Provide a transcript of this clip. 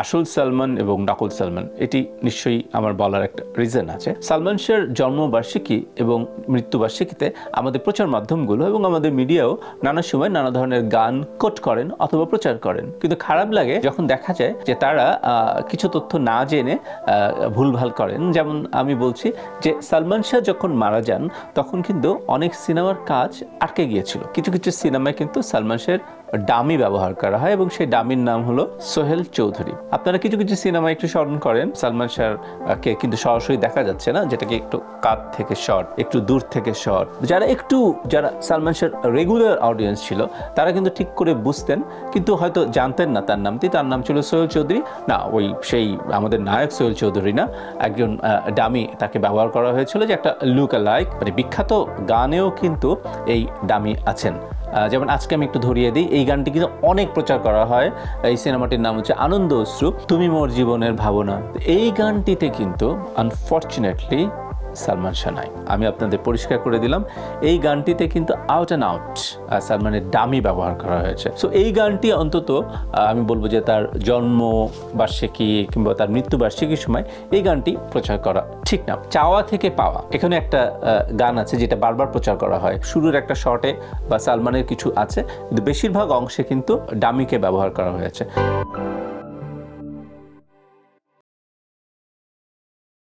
আসল সালমান এবং নকল সালমান, এটি নিশ্চয়ই আমার বলার একটা রিজন আছে। সালমান শাহর জন্মবার্ষিকী এবং মৃত্যুবার্ষিকীতে আমাদের প্রচার মাধ্যমগুলো এবং আমাদের মিডিয়াও নানা সময় নানা ধরনের গান কোট করেন অথবা প্রচার করেন, কিন্তু খারাপ লাগে যখন দেখা যায় যে তারা কিছু তথ্য না জেনে ভুলভাল করেন। যেমন আমি বলছি যে সালমান শাহ যখন মারা যান তখন কিন্তু অনেক সিনেমার কাজ আটকে গিয়েছিল। কিছু কিছু সিনেমায় কিন্তু সালমান শাহের ডামি ব্যবহার করা হয় এবং সেই ডামির নাম হলো সোহেল চৌধুরী। আপনারা কিছু কিছু সিনেমায় একটু স্মরণ করেন সালমান শাহকে কিন্তু সরাসরি দেখা যাচ্ছে না, যেটাকে একটু কাছ থেকে শট, একটু দূর থেকে শট। যারা সালমান শাহর রেগুলার অডিয়েন্স ছিল তারা কিন্তু ঠিক করে বুঝতেন, কিন্তু হয়তো জানতেন না তার নামটি। তার নাম ছিল সোহেল চৌধুরী, না ওই সেই আমাদের নায়ক সোহেল চৌধুরী না, একজন ডামি তাকে ব্যবহার করা হয়েছিল, যে একটা লুক অ্যালাইক। মানে বিখ্যাত গানেও কিন্তু এই ডামি আছেন। যেমন আজকে আমি একটু ধরিয়ে দিই, এই গানটি কিন্তু অনেক প্রচার করা হয়। এই সিনেমাটির নাম হচ্ছে আনন্দ অশ্রু, তুমি মোর জীবনের ভাবনা। এই গানটিতে কিন্তু আনফর্চুনেটলি সালমান শাহ নাই। আমি আপনাদের পরিষ্কার করে দিলাম, এই গানটিতে কিন্তু আউট অ্যান্ড আউট সালমানের ডামি ব্যবহার করা হয়েছে। সো এই গানটি অন্তত আমি বলবো যে তার জন্মবার্ষিকী কিংবা তার মৃত্যুবার্ষিকীর সময় এই গানটি প্রচার করা ঠিক না। চাওয়া থেকে পাওয়া, এখানে একটা গান আছে যেটা বারবার প্রচার করা হয়। শুরুর একটা শটে বা সালমানের কিছু আছে, কিন্তু বেশিরভাগ অংশে কিন্তু ডামিকে ব্যবহার করা হয়েছে।